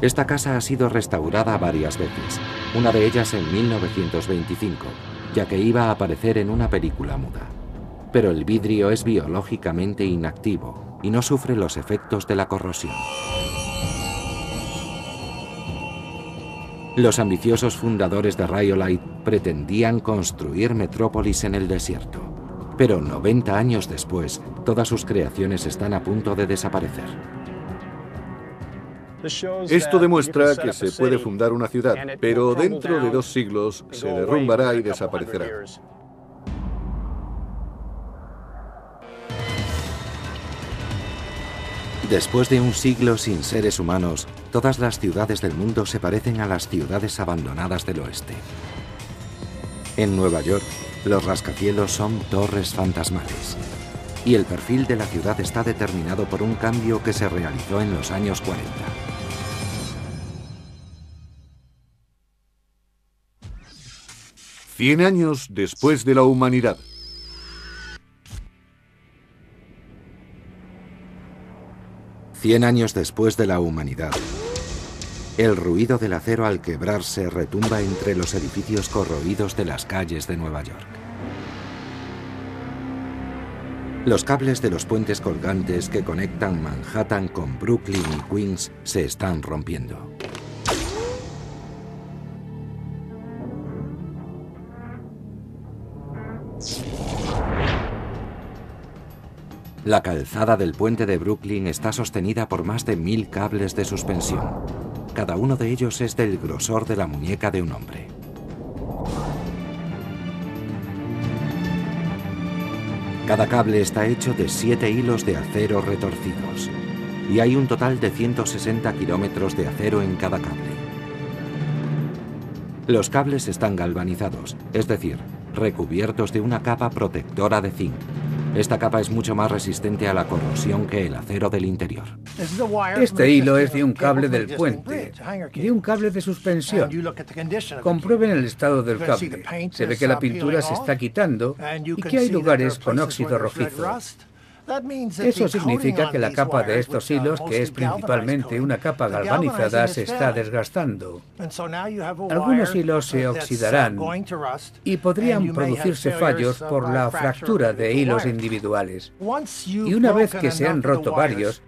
Esta casa ha sido restaurada varias veces, una de ellas en 1925, ya que iba a aparecer en una película muda. Pero el vidrio es biológicamente inactivo y no sufre los efectos de la corrosión. Los ambiciosos fundadores de Rhyolite pretendían construir Metrópolis en el desierto, pero 90 años después, todas sus creaciones están a punto de desaparecer. Esto demuestra que se puede fundar una ciudad, pero dentro de 2 siglos se derrumbará y desaparecerá. Después de un siglo sin seres humanos, todas las ciudades del mundo se parecen a las ciudades abandonadas del oeste. En Nueva York, los rascacielos son torres fantasmales. Y el perfil de la ciudad está determinado por un cambio que se realizó en los años 40. «100 años después de la humanidad». «100 años después de la humanidad». El ruido del acero al quebrarse retumba entre los edificios corroídos de las calles de Nueva York. Los cables de los puentes colgantes que conectan Manhattan con Brooklyn y Queens se están rompiendo. La calzada del puente de Brooklyn está sostenida por más de 1000 cables de suspensión. Cada uno de ellos es del grosor de la muñeca de un hombre. Cada cable está hecho de 7 hilos de acero retorcidos. Y hay un total de 160 kilómetros de acero en cada cable. Los cables están galvanizados, es decir, recubiertos de una capa protectora de zinc. Esta capa es mucho más resistente a la corrosión que el acero del interior. Este hilo es de un cable del puente, de un cable de suspensión. Comprueben el estado del cable. Se ve que la pintura se está quitando y que hay lugares con óxido rojizo. Eso significa que la capa de estos hilos, que es principalmente una capa galvanizada, se está desgastando. Algunos hilos se oxidarán y podrían producirse fallos por la fractura de hilos individuales. Y una vez que se han roto varios,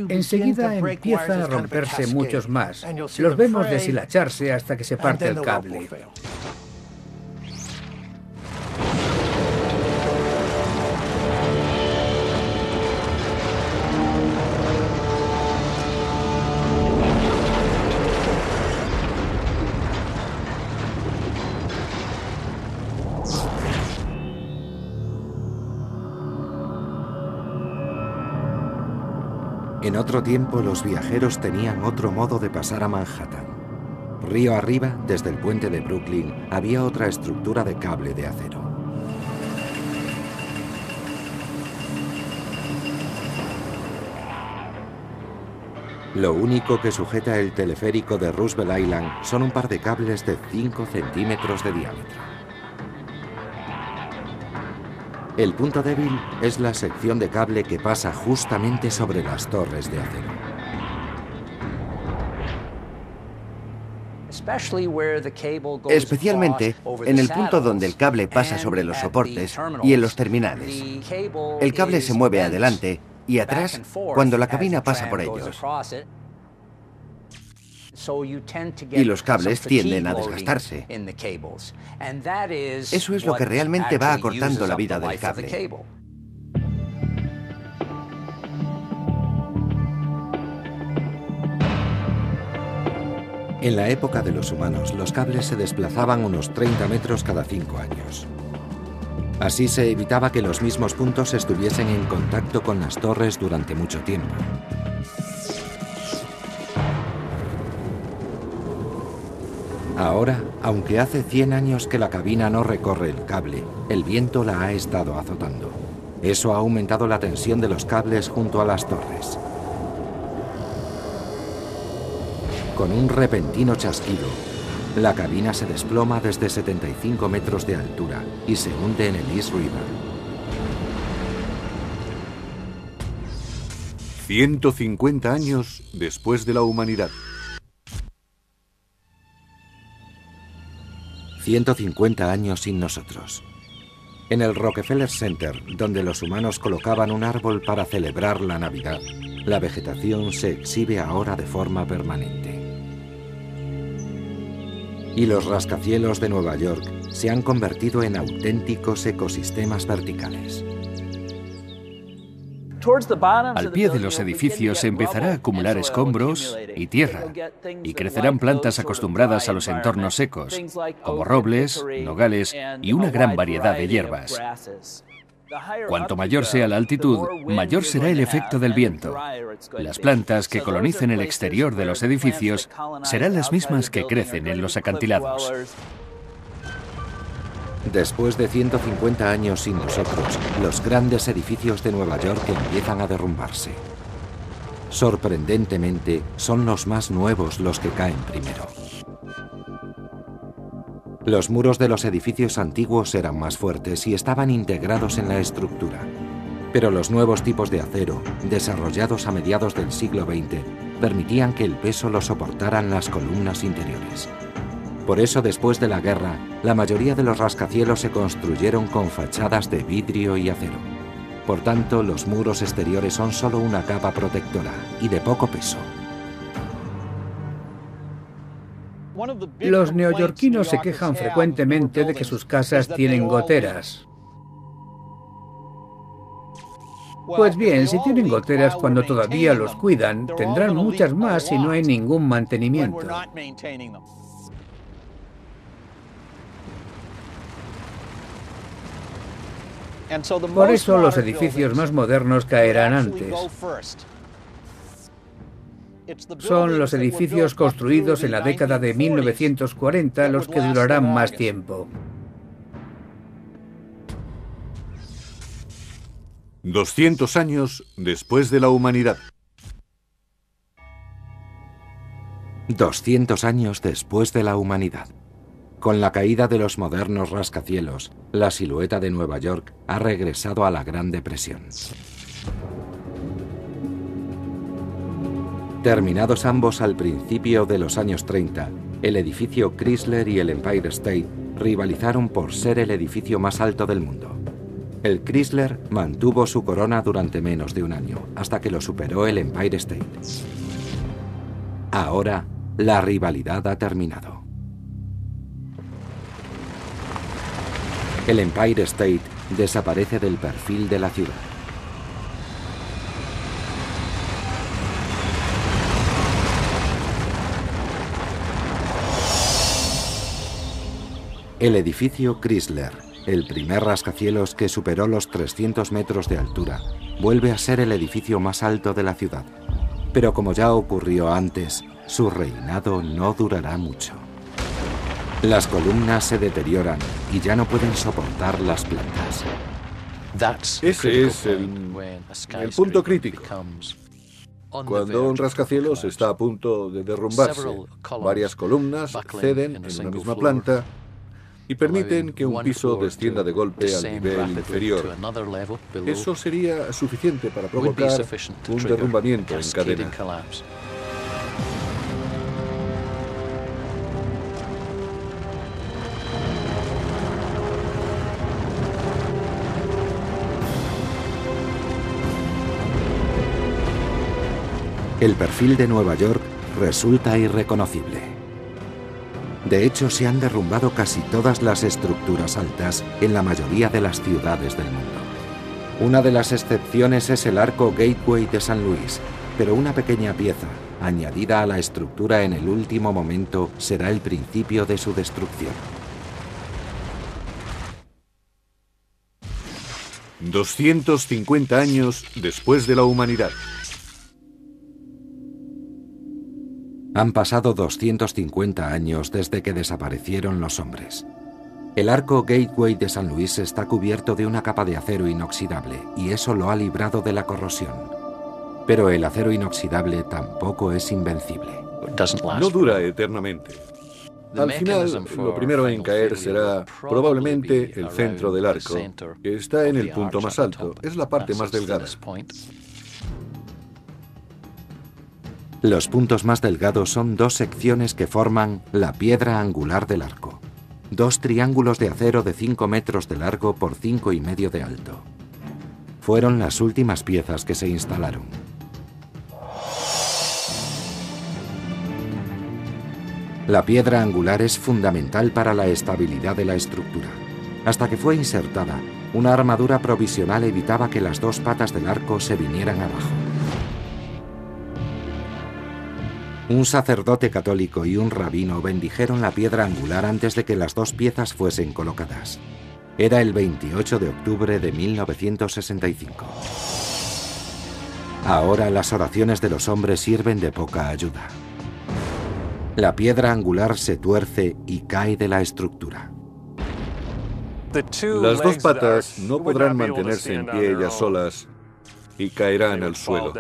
enseguida empiezan a romperse muchos más. Los vemos deshilacharse hasta que se parte el cable. En otro tiempo, los viajeros tenían otro modo de pasar a Manhattan. Río arriba, desde el puente de Brooklyn, había otra estructura de cable de acero. Lo único que sujeta el teleférico de Roosevelt Island son un par de cables de 5 centímetros de diámetro. El punto débil es la sección de cable que pasa justamente sobre las torres de acero. Especialmente en el punto donde el cable pasa sobre los soportes y en los terminales. El cable se mueve adelante y atrás cuando la cabina pasa por ellos. Y los cables tienden a desgastarse. Eso es lo que realmente va acortando la vida del cable. En la época de los humanos, los cables se desplazaban unos 30 metros cada 5 años. Así se evitaba que los mismos puntos estuviesen en contacto con las torres durante mucho tiempo. Ahora, aunque hace 100 años que la cabina no recorre el cable, el viento la ha estado azotando. Eso ha aumentado la tensión de los cables junto a las torres. Con un repentino chasquido, la cabina se desploma desde 75 metros de altura y se hunde en el East River. 150 años después de la humanidad. 150 años sin nosotros. En el Rockefeller Center, donde los humanos colocaban un árbol para celebrar la Navidad, la vegetación se exhibe ahora de forma permanente. Y los rascacielos de Nueva York se han convertido en auténticos ecosistemas verticales. Al pie de los edificios se empezará a acumular escombros y tierra, y crecerán plantas acostumbradas a los entornos secos, como robles, nogales y una gran variedad de hierbas. Cuanto mayor sea la altitud, mayor será el efecto del viento. Las plantas que colonicen el exterior de los edificios serán las mismas que crecen en los acantilados. Después de 150 años sin nosotros, los grandes edificios de Nueva York empiezan a derrumbarse. Sorprendentemente, son los más nuevos los que caen primero. Los muros de los edificios antiguos eran más fuertes y estaban integrados en la estructura. Pero los nuevos tipos de acero, desarrollados a mediados del siglo XX, permitían que el peso lo soportaran las columnas interiores. Por eso, después de la guerra, la mayoría de los rascacielos se construyeron con fachadas de vidrio y acero. Por tanto, los muros exteriores son solo una capa protectora y de poco peso. Los neoyorquinos se quejan frecuentemente de que sus casas tienen goteras. Pues bien, si tienen goteras cuando todavía los cuidan, tendrán muchas más si no hay ningún mantenimiento. Por eso los edificios más modernos caerán antes. Son los edificios construidos en la década de 1940 los que durarán más tiempo. 200 años después de la humanidad. 200 años después de la humanidad. Con la caída de los modernos rascacielos, la silueta de Nueva York ha regresado a la Gran Depresión. Terminados ambos al principio de los años 30, el edificio Chrysler y el Empire State rivalizaron por ser el edificio más alto del mundo. El Chrysler mantuvo su corona durante menos de un año, hasta que lo superó el Empire State. Ahora, la rivalidad ha terminado. El Empire State desaparece del perfil de la ciudad. El edificio Chrysler, el primer rascacielos que superó los 300 metros de altura, vuelve a ser el edificio más alto de la ciudad. Pero como ya ocurrió antes, su reinado no durará mucho. Las columnas se deterioran y ya no pueden soportar las plantas. Ese es el punto crítico. Cuando un rascacielos está a punto de derrumbarse, varias columnas ceden en una misma planta y permiten que un piso descienda de golpe al nivel inferior. Eso sería suficiente para provocar un derrumbamiento en cadena. El perfil de Nueva York resulta irreconocible. De hecho, se han derrumbado casi todas las estructuras altas en la mayoría de las ciudades del mundo. Una de las excepciones es el arco Gateway de San Luis, pero una pequeña pieza, añadida a la estructura en el último momento, será el principio de su destrucción. 250 años después de la humanidad. Han pasado 250 años desde que desaparecieron los hombres. El arco Gateway de San Luis está cubierto de una capa de acero inoxidable y eso lo ha librado de la corrosión. Pero el acero inoxidable tampoco es invencible. No dura eternamente. Al final, lo primero en caer será probablemente el centro del arco, que está en el punto más alto. Es la parte más delgada. Los puntos más delgados son dos secciones que forman la piedra angular del arco. Dos triángulos de acero de 5 metros de largo por 5,5 de alto. Fueron las últimas piezas que se instalaron. La piedra angular es fundamental para la estabilidad de la estructura. Hasta que fue insertada, una armadura provisional evitaba que las dos patas del arco se vinieran abajo. Un sacerdote católico y un rabino bendijeron la piedra angular antes de que las dos piezas fuesen colocadas. Era el 28 de octubre de 1965. Ahora las oraciones de los hombres sirven de poca ayuda. La piedra angular se tuerce y cae de la estructura. Las dos patas no podrán mantenerse en pie ellas solas y caerán al suelo.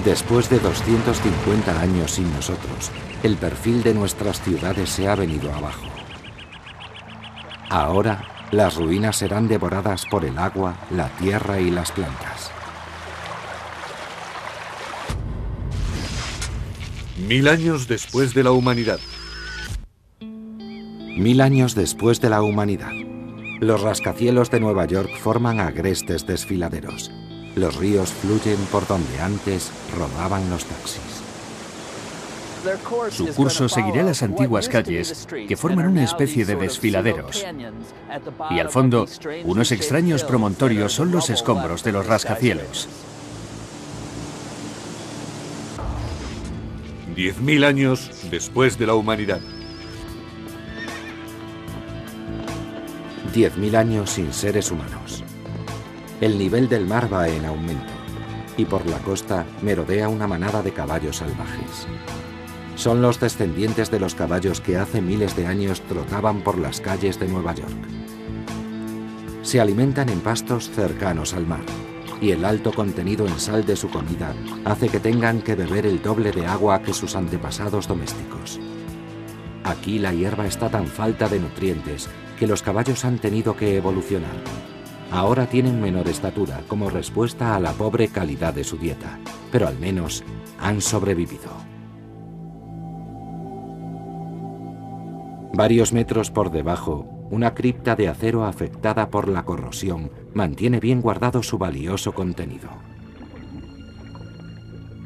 Después de 250 años sin nosotros, el perfil de nuestras ciudades se ha venido abajo. Ahora, las ruinas serán devoradas por el agua, la tierra y las plantas. 1000 años después de la humanidad. 1000 años después de la humanidad. Los rascacielos de Nueva York forman agrestes desfiladeros. Los ríos fluyen por donde antes rodaban los taxis. Su curso seguirá las antiguas calles, que forman una especie de desfiladeros. Y al fondo, unos extraños promontorios son los escombros de los rascacielos. 10.000 años después de la humanidad. 10.000 años sin seres humanos. El nivel del mar va en aumento y por la costa merodea una manada de caballos salvajes. Son los descendientes de los caballos que hace miles de años trotaban por las calles de Nueva York. Se alimentan en pastos cercanos al mar y el alto contenido en sal de su comida hace que tengan que beber el doble de agua que sus antepasados domésticos. Aquí la hierba está tan falta de nutrientes que los caballos han tenido que evolucionar. Ahora tienen menor estatura como respuesta a la pobre calidad de su dieta, pero al menos han sobrevivido. Varios metros por debajo, una cripta de acero afectada por la corrosión mantiene bien guardado su valioso contenido.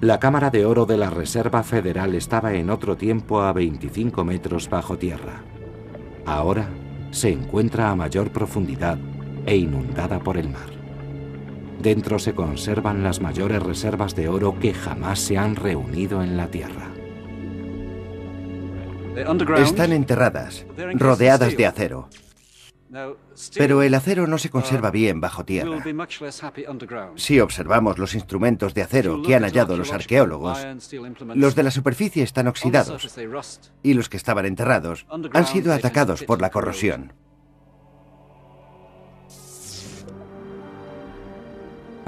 La cámara de oro de la Reserva Federal estaba en otro tiempo a 25 metros bajo tierra. Ahora se encuentra a mayor profundidad e inundada por el mar. Dentro se conservan las mayores reservas de oro que jamás se han reunido en la tierra. Están enterradas, rodeadas de acero. Pero el acero no se conserva bien bajo tierra. Si observamos los instrumentos de acero que han hallado los arqueólogos, los de la superficie están oxidados y los que estaban enterrados han sido atacados por la corrosión.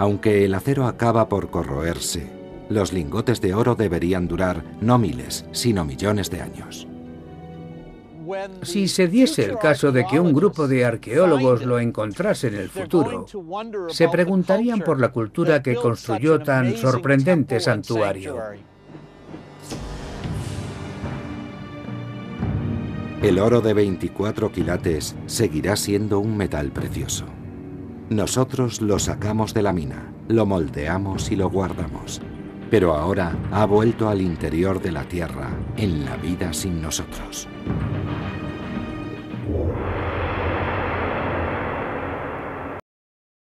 Aunque el acero acaba por corroerse, los lingotes de oro deberían durar no miles, sino millones de años. Si se diese el caso de que un grupo de arqueólogos lo encontrase en el futuro, se preguntarían por la cultura que construyó tan sorprendente santuario. El oro de 24 quilates seguirá siendo un metal precioso. Nosotros lo sacamos de la mina, lo moldeamos y lo guardamos. Pero ahora ha vuelto al interior de la tierra, en la vida sin nosotros.